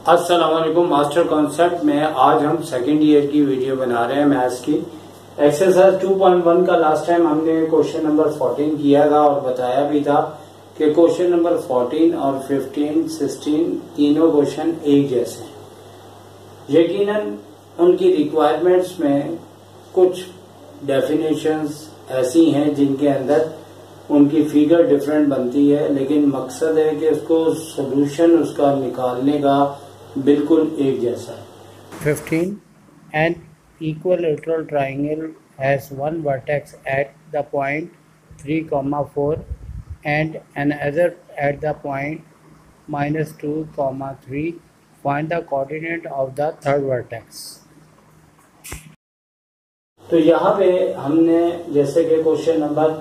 अस्सलाम वालेकुम। Master concept में आज हम सेकेंड ईयर की वीडियो बना रहे हैं मैथ्स की। एक्सरसाइज 2.1 का लास्ट टाइम हमने क्वेश्चन नंबर 14 किया था और बताया भी था कि क्वेश्चन नंबर 14 और 15, 16 तीनों क्वेश्चन एक जैसे हैं। यकीनन उनकी रिक्वायरमेंट्स में कुछ डेफिनेशंस ऐसी हैं जिनके अंदर उनकी फिगर डिफरेंट बनती है, लेकिन मकसद है कि उसको सोल्यूशन उसका निकालने का बिल्कुल एक जैसा है। 15 N equilateral triangle has one vertex at the point 3, 4 and another at the point -2, 3. Find the coordinate of the third vertex. तो यहाँ पे हमने जैसे कि क्वेश्चन नंबर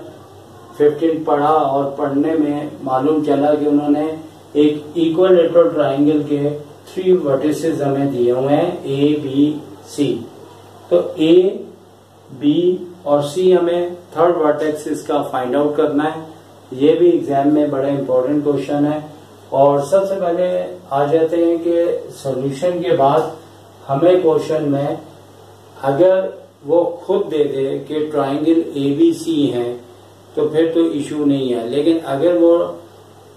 15 पढ़ा और पढ़ने में मालूम चला कि उन्होंने एक इक्विलेटरल ट्राइंगल के 3 वर्टिसेस हमें दिए हुए हैं, ए बी सी। तो ए बी और सी हमें थर्ड वर्टेक्स इसका फाइंड आउट करना है। ये भी एग्जाम में बड़ा इंपॉर्टेंट क्वेश्चन है। और सबसे पहले आ जाते हैं कि सॉल्यूशन के बाद हमें क्वेश्चन में अगर वो खुद दे दे कि ट्राइंगल ए बी सी है तो फिर तो इशू नहीं है, लेकिन अगर वो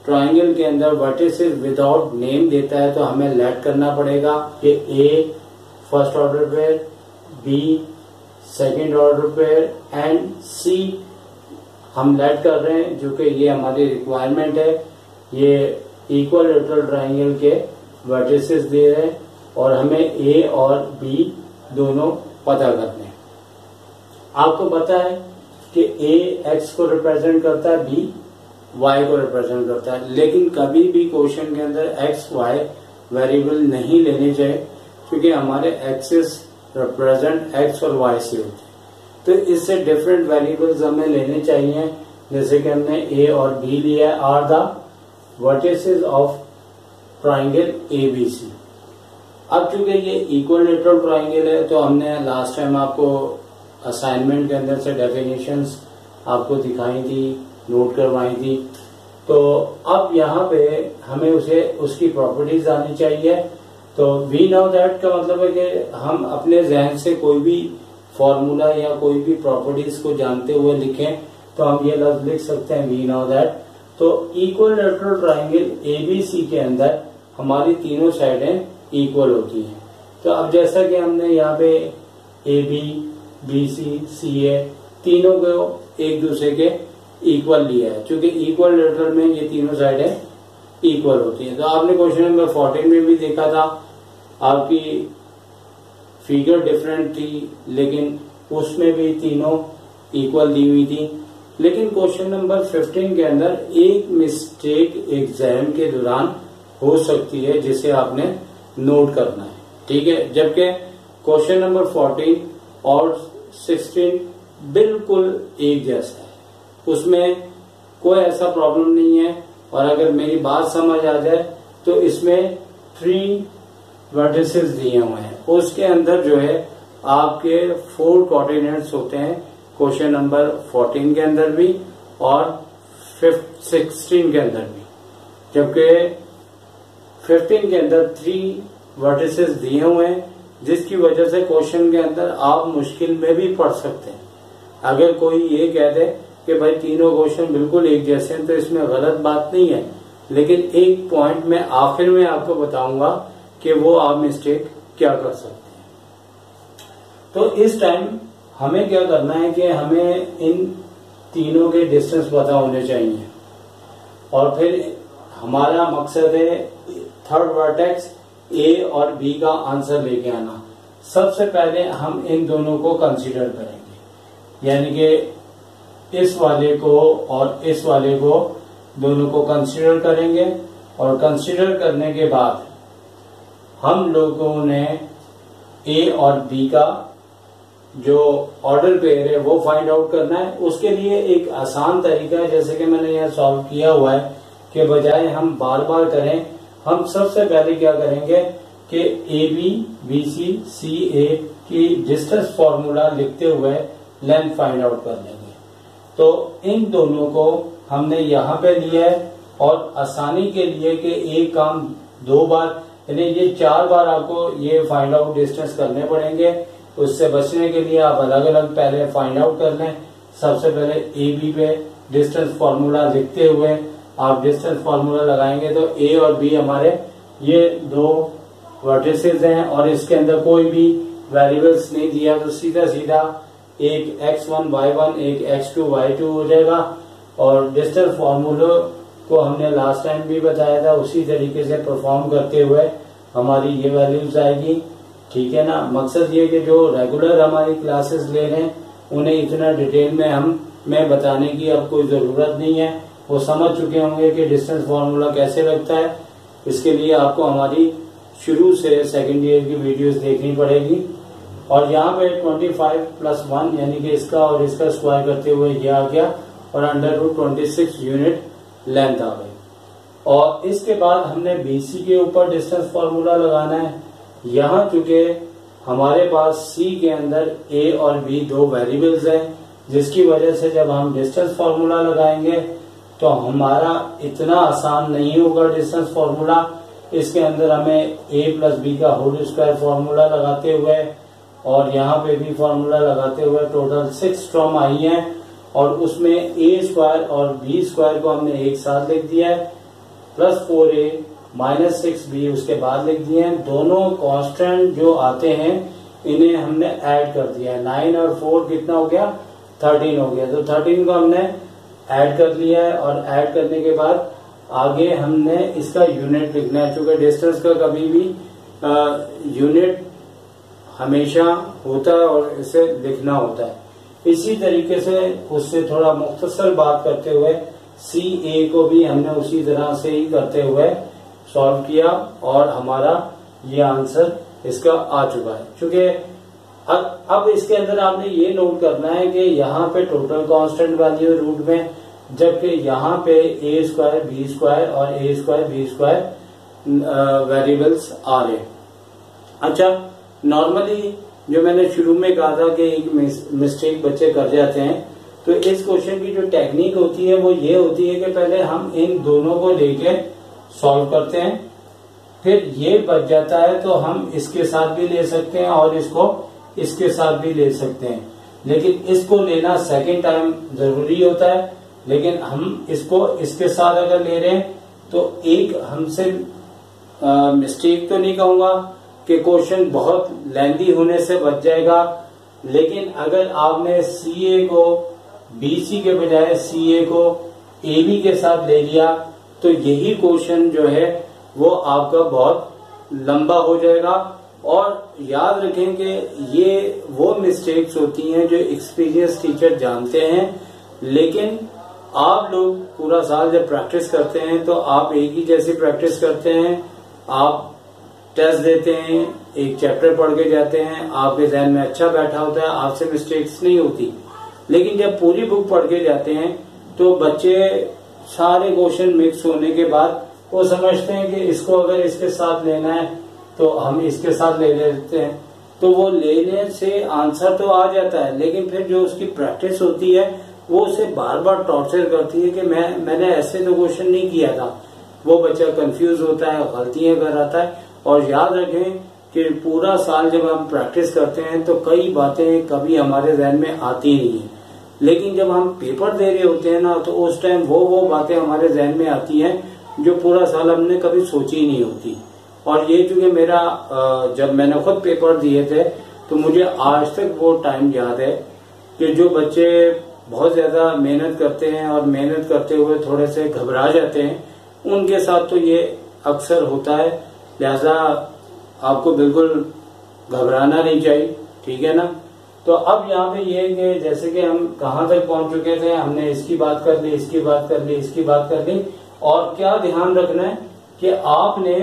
ट्राइंगल के अंदर वर्टिसेस विदाउट नेम देता है तो हमें लेट करना पड़ेगा कि A first order pair, B second order pair and C हम लेट कर रहे हैं, जो कि ये हमारी रिक्वायरमेंट है। ये इक्विलेटरल ट्राइंगल के वर्टिसेस दे रहे हैं और हमें ए और बी दोनों पता करने हैं। आपको पता है कि ए एक्स को रिप्रेजेंट करता है, बी वाई को रिप्रेजेंट करता है, लेकिन कभी भी क्वेश्चन के अंदर एक्स वाई वेरिएबल नहीं लेने चाहिए, क्योंकि हमारे एक्सिस रिप्रेजेंट एक्स और वाई से होते हैं। तो इससे डिफरेंट वेरिएबल्स हमें लेने चाहिए, जैसे कि हमने ए और बी लिया, are the vertices of triangle A B C. अब चूंकि ये इक्विलेटरल ट्राइंगल है तो हमने लास्ट टाइम आपको असाइनमेंट के अंदर से डेफिनेशंस आपको दिखाई थी, नोट करवाई थी। तो अब यहाँ पे हमें उसकी प्रॉपर्टीज आनी चाहिए। तो वी नो दैट का मतलब है कि हम अपने जहन से कोई भी फॉर्मूला या कोई भी प्रॉपर्टीज को जानते हुए लिखें तो हम ये लफ्ज लिख सकते हैं, वी नो दैट। तो इक्विलेटरल ट्राइंगल एबीसी के अंदर हमारी तीनों साइडें इक्वल होती हैं। तो अब जैसा कि हमने यहाँ पे ए बी, बी सी, सी ए तीनों को एक दूसरे के इक्वल लिया है, क्योंकि इक्विलेटरल में ये तीनों साइडें इक्वल होती हैं। तो आपने क्वेश्चन नंबर 14 में भी देखा था, आपकी फिगर डिफरेंट थी लेकिन उसमें भी तीनों इक्वल दी हुई थी। लेकिन क्वेश्चन नंबर 15 के अंदर एक मिस्टेक एग्जाम के दौरान हो सकती है जिसे आपने नोट करना है, ठीक है। जबकि क्वेश्चन नंबर 14 और 16 बिल्कुल एक जैसा है, उसमें कोई ऐसा प्रॉब्लम नहीं है। और अगर मेरी बात समझ आ जाए तो इसमें 3 वर्टिसेस दिए हुए हैं, उसके अंदर जो है आपके 4 कोऑर्डिनेट्स होते हैं क्वेश्चन नंबर 14 के अंदर भी और 16 के अंदर भी, जबकि 15 के अंदर 3 वर्टिसेस दिए हुए हैं, जिसकी वजह से क्वेश्चन के अंदर आप मुश्किल में भी पढ़ सकते हैं। अगर कोई ये कह दे कि भाई तीनों क्वेश्चन बिल्कुल एक जैसे हैं तो इसमें गलत बात नहीं है, लेकिन एक पॉइंट में आखिर में आपको बताऊंगा कि वो आप मिस्टेक क्या कर सकते हैं। तो इस टाइम हमें क्या करना है कि हमें इन तीनों के डिस्टेंस पता होने चाहिए और फिर हमारा मकसद है थर्ड वर्टेक्स ए और बी का आंसर लेके आना। सबसे पहले हम इन दोनों को कंसीडर करेंगे, यानी कि इस वाले को और इस वाले को दोनों को कंसीडर करेंगे और कंसीडर करने के बाद हम लोगों ने ए और बी का जो ऑर्डर पेयर है वो फाइंड आउट करना है। उसके लिए एक आसान तरीका है, जैसे कि मैंने यहाँ सॉल्व किया हुआ है, कि बजाय हम बार बार करें, हम सबसे पहले क्या करेंगे कि ए बी, बी सी, सी ए की डिस्टेंस फॉर्मूला लिखते हुए लेंथ फाइंड आउट कर लेंगे। तो इन दोनों को हमने यहाँ पे लिया है और आसानी के लिए कि एक काम 2 बार यानी ये 4 बार आपको ये फाइंड आउट डिस्टेंस करने पड़ेंगे। उससे बचने के लिए आप अलग अलग पहले फाइंड आउट कर लें। सबसे पहले ए बी पे डिस्टेंस फॉर्मूला लिखते हुए आप डिस्टेंस फॉर्मूला लगाएंगे तो ए और बी हमारे ये 2 वर्टिसेस हैं और इसके अंदर कोई भी वेरिएबल्स नहीं दिया, तो सीधा सीधा एक x1 y1 एक x2 y2 हो जाएगा। और डिस्टेंस फॉर्मूला को हमने लास्ट टाइम भी बताया था, उसी तरीके से परफॉर्म करते हुए हमारी ये वैल्यूज आएगी। ठीक है ना। मकसद ये कि जो रेगुलर हमारी क्लासेस ले रहे हैं उन्हें इतना डिटेल में मैं बताने की अब कोई जरूरत नहीं है, वो समझ चुके होंगे कि डिस्टेंस फॉर्मूला कैसे लगता है। इसके लिए आपको हमारी शुरू से सेकेंड ईयर की वीडियोस देखनी पड़ेगी। और यहाँ पे 25+1 यानी कि इसका और इसका स्क्वायर करते हुए ये आ गया और √26 यूनिट लेंथ आ गई। और इसके बाद हमने BC के ऊपर डिस्टेंस फॉर्मूला लगाना है। यहाँ चूंकि हमारे पास C के अंदर A और B 2 वेरिएबल्स हैं, जिसकी वजह से जब हम डिस्टेंस फॉर्मूला लगाएंगे तो हमारा इतना आसान नहीं होगा डिस्टेंस फॉर्मूला। इसके अंदर हमें A+B का होल स्क्वायर फॉर्मूला लगाते हुए और यहाँ पे भी फॉर्मूला लगाते हुए टोटल 6 टर्म आई हैं और उसमें A² और B² को हमने एक साथ लिख दिया है, +4A -6B उसके बाद लिख दिए हैं। दोनों कांस्टेंट जो आते हैं इन्हें हमने ऐड कर दिया है। 9 और 4 कितना हो गया, 13 हो गया। तो 13 को हमने ऐड कर लिया है और ऐड करने के बाद आगे हमने इसका यूनिट लिखना है। चूंकि डिस्टेंस का कभी भी यूनिट हमेशा होता है और इसे लिखना होता है। इसी तरीके से उससे थोड़ा मुख्तसर बात करते हुए CA को भी हमने उसी तरह से ही करते हुए सॉल्व किया और हमारा ये आंसर इसका आ चुका है। चूंकि अब इसके अंदर आपने ये नोट करना है कि यहाँ पे टोटल कांस्टेंट वैल्यू रूट में, जबकि यहाँ पे A² B² और A² B² वेरिएबल्स आ रहे हैं। अच्छा, नॉर्मली जो मैंने शुरू में कहा था कि एक मिस्टेक बच्चे कर जाते हैं, तो इस क्वेश्चन की जो टेक्निक होती है वो ये होती है कि पहले हम इन दोनों को लेके सॉल्व करते हैं, फिर ये बच जाता है तो हम इसके साथ भी ले सकते हैं और इसको इसके साथ भी ले सकते हैं। लेकिन इसको लेना सेकंड टाइम जरूरी होता है, लेकिन हम इसको इसके साथ अगर ले रहे हैं तो एक हमसे मिस्टेक तो नहीं कहूंगा कि क्वेश्चन बहुत लेंदी होने से बच जाएगा, लेकिन अगर आपने CA को BC के बजाय CA को AB के साथ ले लिया तो यही क्वेश्चन जो है वो आपका बहुत लंबा हो जाएगा। और याद रखें कि ये वो मिस्टेक्स होती हैं जो एक्सपीरियंस टीचर जानते हैं, लेकिन आप लोग पूरा साल जब प्रैक्टिस करते हैं तो आप एक ही जैसी प्रैक्टिस करते हैं, आप टेस्ट देते हैं, एक चैप्टर पढ़ के जाते हैं, आपके जहन में अच्छा बैठा होता है, आपसे मिस्टेक्स नहीं होती। लेकिन जब पूरी बुक पढ़ के जाते हैं तो बच्चे सारे क्वेश्चन मिक्स होने के बाद वो समझते हैं कि इसको अगर इसके साथ लेना है तो हम इसके साथ ले लेते हैं, तो वो लेने से आंसर तो आ जाता है, लेकिन फिर जो उसकी प्रैक्टिस होती है वो उसे बार बार टॉर्चर करती है कि मैंने ऐसे तो क्वेश्चन नहीं किया था। वो बच्चा कंफ्यूज होता है, गलतियां कर आता है। और याद रखें कि पूरा साल जब हम प्रैक्टिस करते हैं तो कई बातें कभी हमारे जहन में आती नहीं है, लेकिन जब हम पेपर दे रहे होते हैं ना तो उस टाइम वो बातें हमारे जहन में आती हैं जो पूरा साल हमने कभी सोची नहीं होती। और ये चूंकि मेरा जब मैंने खुद पेपर दिए थे तो मुझे आज तक वो टाइम याद है कि जो बच्चे बहुत ज्यादा मेहनत करते हैं और मेहनत करते हुए थोड़े से घबरा जाते हैं, उनके साथ तो ये अक्सर होता है। लिहाजा आपको बिल्कुल घबराना नहीं चाहिए, ठीक है ना। तो अब यहाँ पे ये कि जैसे कि हम कहाँ तक पहुंच चुके थे, हमने इसकी बात कर ली, इसकी बात कर ली, इसकी बात कर ली। और क्या ध्यान रखना है कि आपने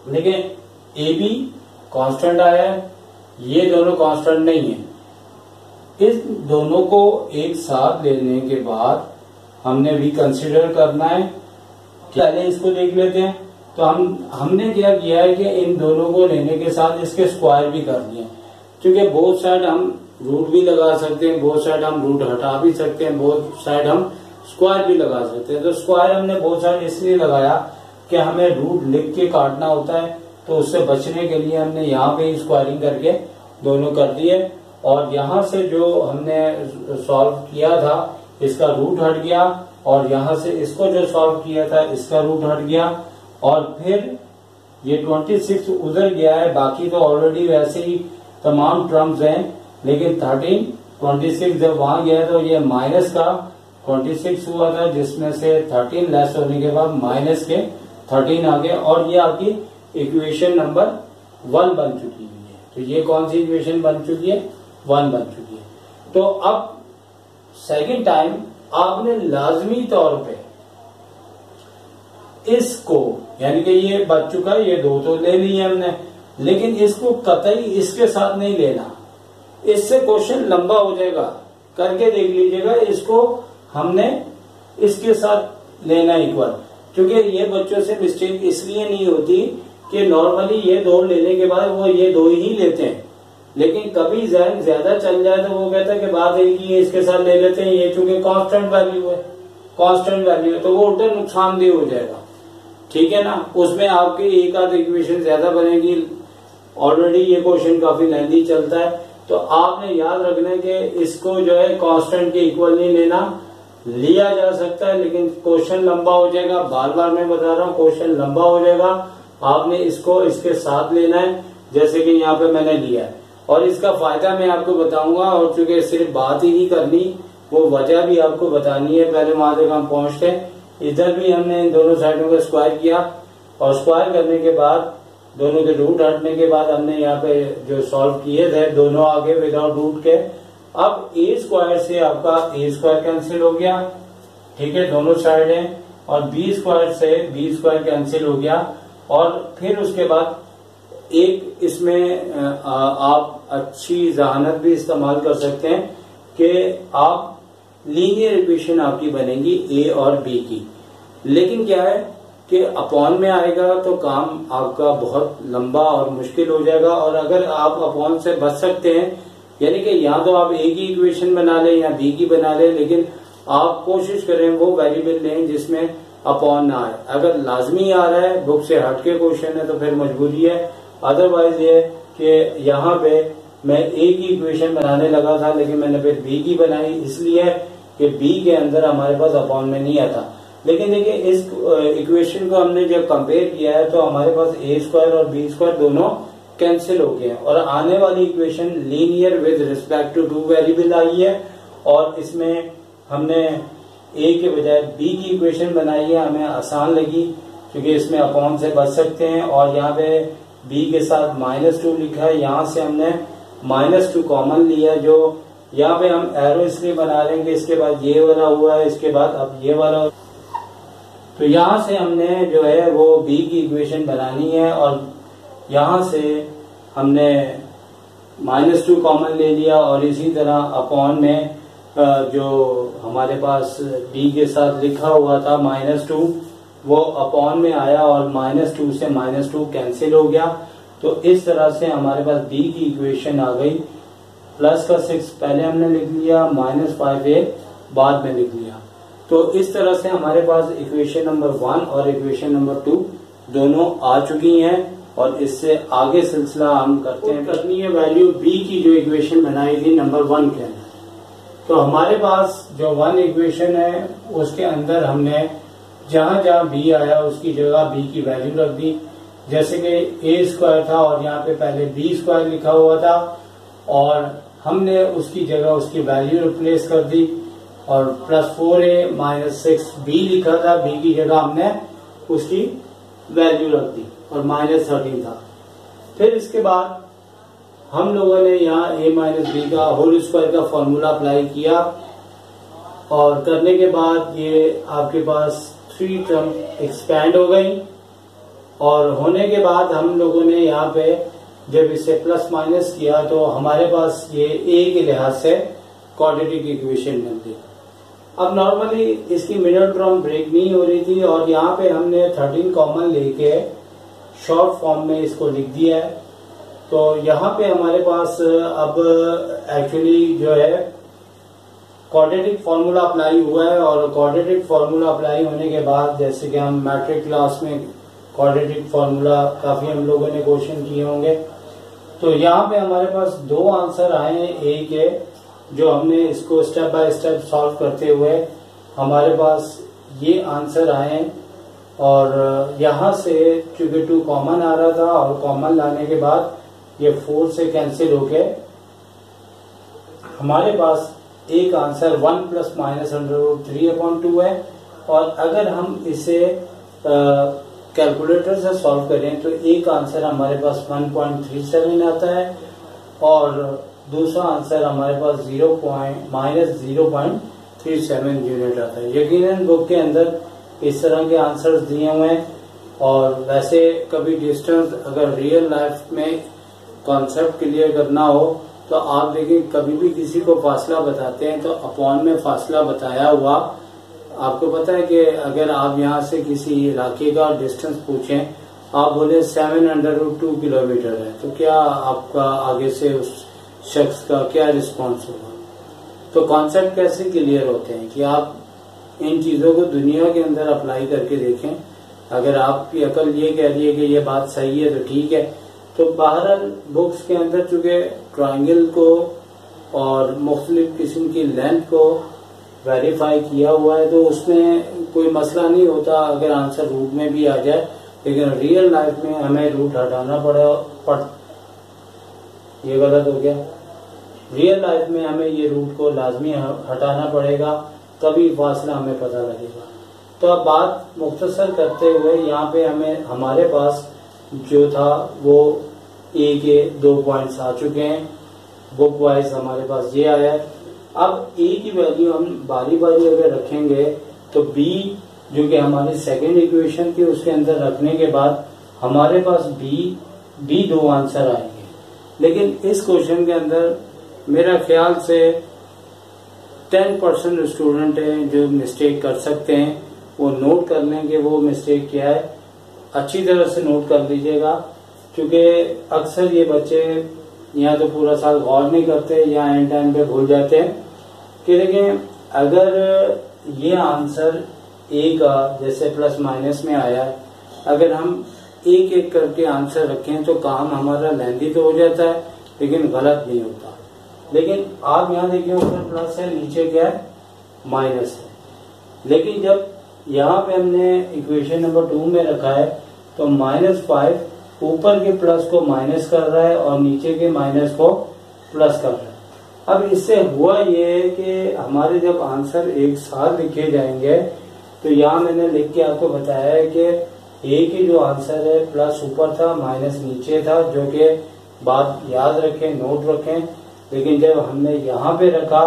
देखिए AB कांस्टेंट आया है, ये दोनों कांस्टेंट नहीं है। इस दोनों को एक साथ लेने के बाद हमने भी कंसिडर करना है। पहले इसको देख लेते हैं। तो हमने क्या किया है कि इन दोनों को लेने के साथ इसके स्क्वायर भी कर दिए, क्योंकि बोथ साइड हम रूट भी लगा सकते हैं, बोथ साइड हम रूट हटा भी सकते हैं, बोथ साइड हम स्क्वायर भी लगा सकते हैं। तो स्क्वायर हमने बोथ साइड इसलिए लगाया कि हमें रूट लिख के काटना होता है, तो उससे बचने के लिए हमने यहाँ पे स्क्वायरिंग करके दोनों कर दिए, और यहाँ से जो हमने सॉल्व किया था इसका रूट हट गया, और यहाँ से इसको जो सॉल्व किया था इसका रूट हट गया, और फिर ये 26 उधर गया है। बाकी तो ऑलरेडी वैसे ही तमाम टर्म्स हैं, लेकिन 26 जब वहां गया तो ये माइनस का 26 हुआ था, जिसमें से 13 लेस होने के बाद माइनस के 13 आ गए, और ये आपकी इक्वेशन नंबर 1 बन चुकी है। तो ये कौन सी इक्वेशन बन चुकी है? 1 बन चुकी है। तो अब सेकंड टाइम आपने लाजमी तौर पे इसको, यानी कि ये बच चुका है, ये 2 तो ले लिए हमने, लेकिन इसको कतई इसके साथ नहीं लेना, इससे क्वेश्चन लंबा हो जाएगा। करके देख लीजिएगा, इसको हमने इसके साथ लेना इक्वल, क्योंकि ये बच्चों से मिस्टेक इसलिए नहीं होती कि नॉर्मली ये 2 लेने के बाद वो ये 2 ही लेते हैं, लेकिन कभी जहन ज्यादा चल जाए तो वो कहता है कि बात है कि ये इसके साथ ले लेते हैं, ये चूंकि कांस्टेंट वैल्यू है, तो वो उल्टा नुकसानदेह हो जाएगा। ठीक है ना, उसमें आपकी एक आध इक्वेशन ज्यादा बनेगी। ऑलरेडी ये क्वेश्चन काफी लेंथी चलता है, तो आपने याद रखना है कि इसको जो है कांस्टेंट के इक्वल नहीं लेना, लिया जा सकता है लेकिन क्वेश्चन लंबा हो जाएगा। बार बार मैं बता रहा हूँ, क्वेश्चन लंबा हो जाएगा, आपने इसको इसके साथ लेना है, जैसे कि यहाँ पे मैंने लिया है। और इसका फायदा मैं आपको बताऊंगा, और चूंकि सिर्फ बात ही नहीं करनी, वो वजह भी आपको बतानी है। पहले वहां तक हम पहुंचते, इधर भी हमने इन दोनों साइडों का स्क्वायर किया, और स्क्वायर करने के बाद दोनों के रूट हटने के बाद हमने यहाँ पे जो सॉल्व किए थे दोनों आगे विदाउट रूट के। अब ए स्क्वायर से आपका ए स्क्वायर कैंसिल हो गया, ठीक है, दोनों साइड है, और बी स्क्वायर से बी स्क्वायर कैंसिल हो गया। और फिर उसके बाद एक इसमें आप अच्छी जहानत भी इस्तेमाल कर सकते हैं कि आप लीनियर इक्वेशन आपकी बनेगी ए और बी की, लेकिन क्या है कि अपॉन में आएगा तो काम आपका बहुत लंबा और मुश्किल हो जाएगा। और अगर आप अपॉन से बच सकते हैं, यानी कि या तो आप ए की इक्वेशन बना लें या बी की बना लें, लेकिन आप कोशिश करें वो वेरिएबल लें जिसमें अपॉन ना आए। अगर लाजमी आ रहा है, बुक से हटके क्वेश्चन है, तो फिर मजबूरी है। अदरवाइज ये कि यहाँ पे मैं ए की इक्वेशन बनाने लगा था, लेकिन मैंने फिर बी की बनाई, इसलिए कि बी के अंदर हमारे पास अपॉन में नहीं आता। लेकिन देखिए, इस इक्वेशन को हमने जब कंपेयर किया है तो हमारे पास ए स्क्वायर और बी स्क्वायर दोनों कैंसिल हो गए हैं, और आने वाली equation linear with respect to 2 variable आई है, और इसमें हमने ए के बजाय बी की इक्वेशन बनाई है। हमें आसान लगी क्योंकि इसमें अपॉन से बच सकते हैं, और यहाँ पे बी के साथ -2 लिखा है, यहाँ से हमने -2 कॉमन लिया, जो यहाँ पे हम एरो इसलिए बना रहे हैं कि इसके बाद ये वाला हुआ है, इसके बाद अब ये वाला, तो यहाँ से हमने जो है वो बी की इक्वेशन बनानी है, और यहाँ से हमने -2 कॉमन ले लिया, और इसी तरह अपॉन में जो हमारे पास बी के साथ लिखा हुआ था -2, वो अपॉन में आया, और -2 से -2 कैंसिल हो गया। तो इस तरह से हमारे पास बी की इक्वेशन आ गई। प्लस का 6 पहले हमने लिख लिया, -5a बाद में लिख लिया। तो इस तरह से हमारे पास इक्वेशन नंबर 1 और इक्वेशन नंबर 2 दोनों आ चुकी हैं, और इससे आगे सिलसिला हम करते हैं। करनी है वैल्यू बी की जो इक्वेशन बनाई थी नंबर 1 के अंदर। तो हमारे पास जो 1 इक्वेशन है उसके अंदर हमने जहां जहां बी आया उसकी जगह बी की वैल्यू रख दी। जैसे कि ए स्क्वायर था और यहाँ पे पहले बी स्क्वायर लिखा हुआ था, और हमने उसकी जगह उसकी वैल्यू रिप्लेस कर दी, और +4a - 6b लिखा था, बी की जगह हमने उसकी वैल्यू रख दी, और -13 था। फिर इसके बाद हम लोगों ने यहाँ a - b का होल स्क्वायर का फॉर्मूला अप्लाई किया, और करने के बाद ये आपके पास 3 टर्म एक्सपैंड हो गई, और होने के बाद हम लोगों ने यहाँ पे जब इसे प्लस माइनस किया तो हमारे पास ये ए के लिहाज से क्वाड्रेटिक इक्वेशन बनती। अब नॉर्मली इसकी मिडिल टर्म ब्रेक नहीं हो रही थी, और यहाँ पे हमने 13 कॉमन लेके शॉर्ट फॉर्म में इसको लिख दिया है। तो यहाँ पे हमारे पास अब एक्चुअली जो है क्वाड्रेटिक फॉर्मूला अप्लाई हुआ है, और क्वाड्रेटिक फॉर्मूला अप्लाई होने के बाद जैसे कि हम मैट्रिक क्लास में क्वाड्रेटिक फॉर्मूला काफी हम लोगों ने क्वेश्चन किए होंगे। तो यहाँ पे हमारे पास दो आंसर आए हैं ए के, जो हमने इसको स्टेप बाय स्टेप सॉल्व करते हुए हमारे पास ये आंसर आए हैं। और यहाँ से चूंकि 2 कॉमन आ रहा था और कॉमन लाने के बाद ये 4 से कैंसिल होके हमारे पास एक आंसर 1 ± √3/2 है। और अगर हम इसे कैलकुलेटर से सॉल्व करें तो एक आंसर हमारे पास 1.37 आता है और दूसरा आंसर हमारे पास -0.37 यूनिट आता है। यकीनन बुक के अंदर इस तरह के आंसर्स दिए हुए हैं। और वैसे कभी डिस्टेंस अगर रियल लाइफ में कॉन्सेप्ट क्लियर करना हो तो आप देखिए, कभी भी किसी को फासला बताते हैं तो अपॉन में फासला बताया हुआ। आपको पता है कि अगर आप यहाँ से किसी इलाके का डिस्टेंस पूछें, आप बोले 7√2 किलोमीटर है, तो क्या आपका आगे से उस शख्स का क्या रिस्पॉन्स होगा? तो कॉन्सेप्ट कैसे क्लियर होते हैं कि आप इन चीजों को दुनिया के अंदर अप्लाई करके देखें। अगर आपकी अकल ये कह रही है कि ये बात सही है तो ठीक है। तो बहरहाल बुक्स के अंदर चूंकि ट्रायंगल को और मुख्तलिफ किस्म की लेंथ को वेरीफाई किया हुआ है तो उसमें कोई मसला नहीं होता अगर आंसर रूट में भी आ जाए। लेकिन रियल लाइफ में हमें रूट हटाना ये गलत हो गया। रियल लाइफ में हमें ये रूट को लाजमी हटाना पड़ेगा, तभी फासला हमें पता लगेगा। तो अब बात मुख्तसर करते हुए यहाँ पे हमारे पास जो था वो ए के 2 पॉइंट्स आ चुके हैं। बुक वाइज हमारे पास ये आया है। अब ए की वैल्यू हम बारी बारी अगर रखेंगे तो बी जो कि हमारी सेकेंड इक्वेशन थी उसके अंदर रखने के बाद हमारे पास बी 2 आंसर आएंगे। लेकिन इस क्वेश्चन के अंदर मेरा ख्याल से 10% स्टूडेंट हैं जो मिस्टेक कर सकते हैं। वो नोट कर लेंगे वो मिस्टेक क्या है, अच्छी तरह से नोट कर लीजिएगा, क्योंकि अक्सर ये बच्चे या तो पूरा साल गौर नहीं करते या एंड टाइम पे भूल जाते हैं। कि देखिए, अगर ये आंसर ए का जैसे प्लस माइनस में आया है, अगर हम एक एक करके आंसर रखें तो काम हमारा लेंदी तो हो जाता है लेकिन गलत नहीं होता। लेकिन आप यहाँ देखिए ऊपर प्लस है, नीचे क्या है, माइनस है। लेकिन जब यहाँ पे हमने इक्वेशन नंबर 2 में रखा है तो -5 ऊपर के प्लस को माइनस कर रहा है और नीचे के माइनस को प्लस कर रहा है। अब इससे हुआ ये कि हमारे जब आंसर एक साथ लिखे जाएंगे तो यहाँ मैंने लिख के आपको बताया है कि ए की जो आंसर है प्लस ऊपर था माइनस नीचे था, जो कि बात याद रखें, नोट रखें। लेकिन जब हमने यहाँ पे रखा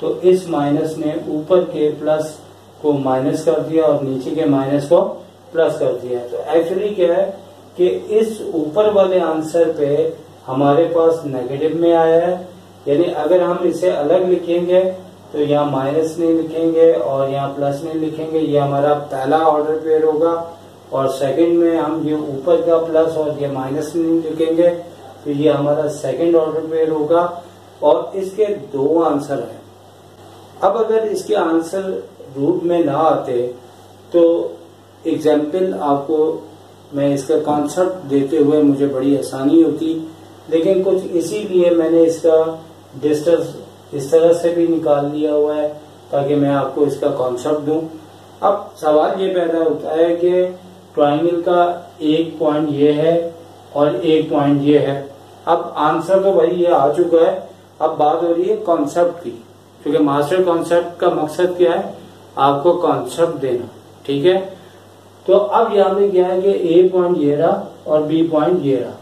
तो इस माइनस ने ऊपर के प्लस को माइनस कर दिया और नीचे के माइनस को प्लस कर दिया। तो एक्चुअली क्या है कि इस ऊपर वाले आंसर पे हमारे पास नेगेटिव में आया है, यानी अगर हम इसे अलग लिखेंगे तो यहाँ माइनस नहीं लिखेंगे और यहाँ प्लस नहीं लिखेंगे, ये हमारा पहला ऑर्डर पेयर होगा। और सेकंड में हम ये ऊपर का प्लस और ये माइनस नहीं लिखेंगे तो ये हमारा सेकंड ऑर्डर पेयर होगा। और इसके 2 आंसर हैं। अब अगर इसके आंसर रूट में ना आते तो एग्जाम्पल आपको मैं इसका कॉन्सेप्ट देते हुए मुझे बड़ी आसानी होती, लेकिन कुछ इसीलिए मैंने इसका डिस्टेंस इस तरह से भी निकाल लिया हुआ है ताकि मैं आपको इसका कॉन्सेप्ट दूं। अब सवाल ये पैदा होता है कि ट्रायंगल का एक पॉइंट ये है और एक पॉइंट ये है। अब आंसर तो भाई ये आ चुका है, अब बात हो रही है कॉन्सेप्ट की, क्योंकि मास्टर कॉन्सेप्ट का मकसद क्या है, आपको कॉन्सेप्ट देना, ठीक है। तो अब यहाँ पे क्या है कि ए पॉइंट ये रहा और बी पॉइंट ये रहा,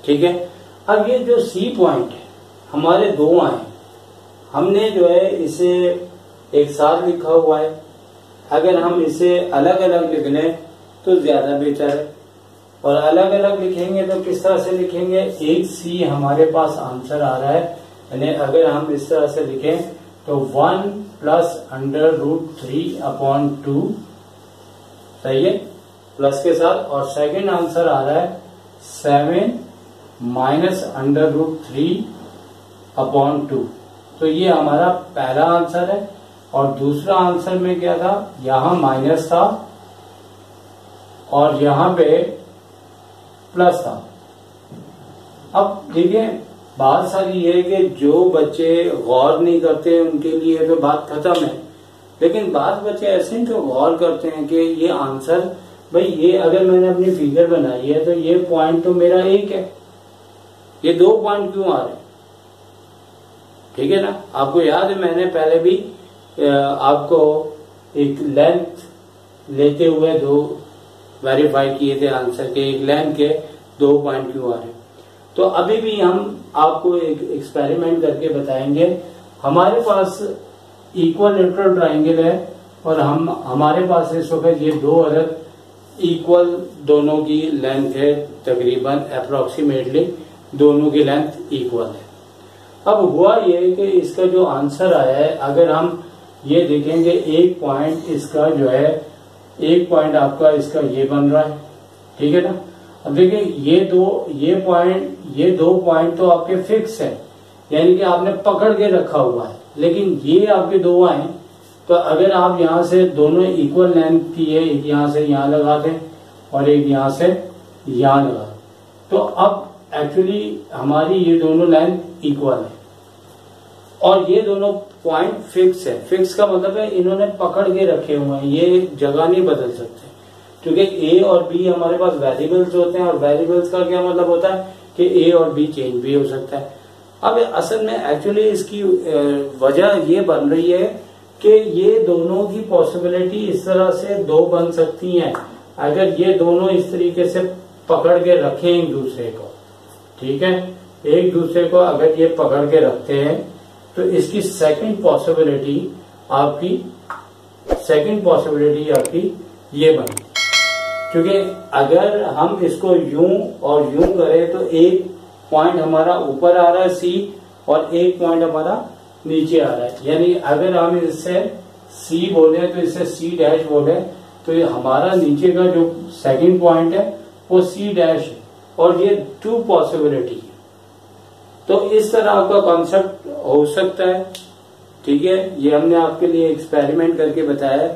ठीक है। अब ये जो सी पॉइंट है हमारे 2 आए, हमने जो है इसे एक साथ लिखा हुआ है। अगर हम इसे अलग अलग लिख लें तो ज्यादा बेहतर है, और अलग अलग लिखेंगे तो किस तरह से लिखेंगे, एक सी हमारे पास आंसर आ रहा है, यानी अगर हम इस तरह से लिखें तो 1 + √3/2 सही है प्लस के साथ, और सेकंड आंसर आ रहा है 7 - √3/2। तो ये हमारा पहला आंसर है। और दूसरा आंसर में क्या था, यहाँ माइनस था और यहाँ पे प्लस था। अब देखिए बात सारी ये है कि जो बच्चे गौर नहीं करते उनके लिए तो बात खत्म है, लेकिन बात बच्चे ऐसे हैं जो गौर करते हैं कि ये आंसर, भाई ये अगर मैंने अपनी फिगर बनाई है तो ये पॉइंट तो मेरा एक है, ये 2 पॉइंट क्यों आ रहे हैं? ठीक है ना। आपको याद है मैंने पहले भी आपको एक लेंथ लेते हुए 2 वेरीफाई किए थे आंसर के, एक लेंथ के 2 पॉइंट क्यों आ रहे हैं। तो अभी भी हम आपको एक एक्सपेरिमेंट करके बताएंगे। हमारे पास इक्विलैटरल ट्रायंगल है और हमारे पास इस वक्त ये 2 अलग इक्वल दोनों की लेंथ है, तकरीबन अप्रोक्सीमेटली दोनों की लेंथ इक्वल है। अब हुआ ये कि इसका जो आंसर आया है, अगर हम ये देखेंगे एक पॉइंट इसका जो है, एक पॉइंट आपका इसका ये बन रहा है, ठीक है ना। अब देखिए ये दो पॉइंट तो आपके फिक्स है, यानी कि आपने पकड़ के रखा हुआ है, लेकिन ये आपके 2 आए, तो अगर आप यहाँ से दोनों इक्वल लेंथ की है, एक यहाँ से यहाँ लगा दें और एक यहाँ से यहाँ लगा दें, तो अब एक्चुअली हमारी ये दोनों लेंथ इक्वल है और ये दोनों पॉइंट फिक्स है। फिक्स का मतलब है इन्होंने पकड़ के रखे हुए हैं, ये जगह नहीं बदल सकते, क्योंकि ए और बी हमारे पास वेरिएबल्स होते हैं और वेरिएबल्स का क्या मतलब होता है कि ए और बी चेंज भी हो सकता है। अब असल में एक्चुअली इसकी वजह ये बन रही है कि ये दोनों की पॉसिबिलिटी इस तरह से 2 बन सकती हैं, अगर ये दोनों इस तरीके से पकड़ के रखें एक दूसरे को, ठीक है, एक दूसरे को अगर ये पकड़ के रखते हैं तो इसकी सेकंड पॉसिबिलिटी आपकी ये बनी, क्योंकि अगर हम इसको यूं और यूं करें तो एक पॉइंट हमारा ऊपर आ रहा है सी और एक पॉइंट हमारा नीचे आ रहा है, यानी अगर हम इससे सी बोले तो इससे सी डैश बोले तो ये हमारा नीचे का जो सेकंड पॉइंट है वो सी डैश है और ये 2 पॉसिबिलिटी है। तो इस तरह आपका कॉन्सेप्ट हो सकता है, ठीक है, ये हमने आपके लिए एक्सपेरिमेंट करके बताया।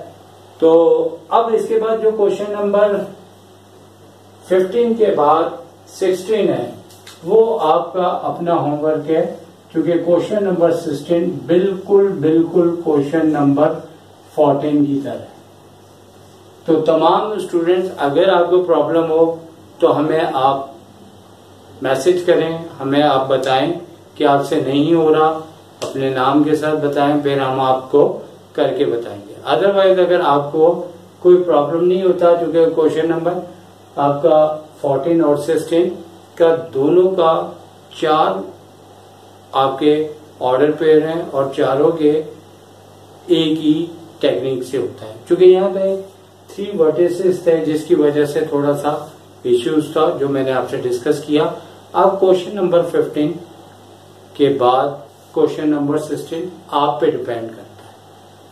तो अब इसके बाद जो क्वेश्चन नंबर 15 के बाद 16 है वो आपका अपना होमवर्क है, क्योंकि क्वेश्चन नंबर 16 बिल्कुल क्वेश्चन नंबर 14 की तरह है। तो तमाम स्टूडेंट्स अगर आपको प्रॉब्लम हो तो हमें आप मैसेज करें, हमें आप बताएं कि आपसे नहीं हो रहा, अपने नाम के साथ बताएं, फिर हम आपको करके बताएंगे। अदरवाइज अगर आपको कोई प्रॉब्लम नहीं होता, क्योंकि क्वेश्चन नंबर आपका 14 और 16 का दोनों का 4 आपके ऑर्डर पेयर हैं और चारों के एक ही टेक्निक से होता है। क्योंकि यहाँ पे 3 वर्टिसेस थे जिसकी वजह से थोड़ा सा इश्यूज था जो मैंने आपसे डिस्कस किया। अब क्वेश्चन नंबर 15 के बाद क्वेश्चन नंबर 16 आप पे डिपेंड करता है।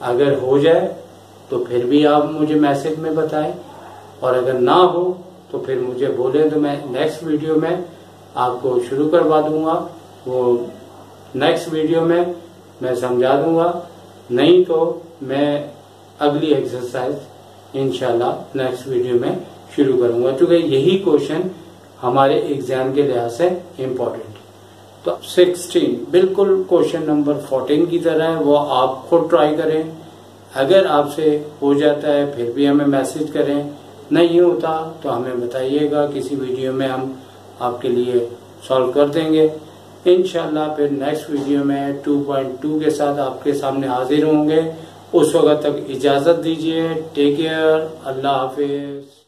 अगर हो जाए तो फिर भी आप मुझे मैसेज में बताएं, और अगर ना हो तो फिर मुझे बोले तो मैं नेक्स्ट वीडियो में आपको शुरू करवा दूंगा, वो नेक्स्ट वीडियो में मैं समझा दूंगा, नहीं तो मैं अगली एक्सरसाइज इंशाल्लाह नेक्स्ट वीडियो में शुरू करूंगा, क्योंकि यही क्वेश्चन हमारे एग्जाम के लिहाज से इम्पोर्टेंट है। तो 16 बिल्कुल क्वेश्चन नंबर 14 की तरह है, वो आप खुद ट्राई करें। अगर आपसे हो जाता है फिर भी हमें मैसेज करें, नहीं होता तो हमें बताइएगा, किसी वीडियो में हम आपके लिए सॉल्व कर देंगे इंशाल्लाह। फिर नेक्स्ट वीडियो में 2.2 के साथ आपके सामने हाजिर होंगे। उस वक्त तक इजाजत दीजिए। टेक केयर, अल्लाह हाफिज।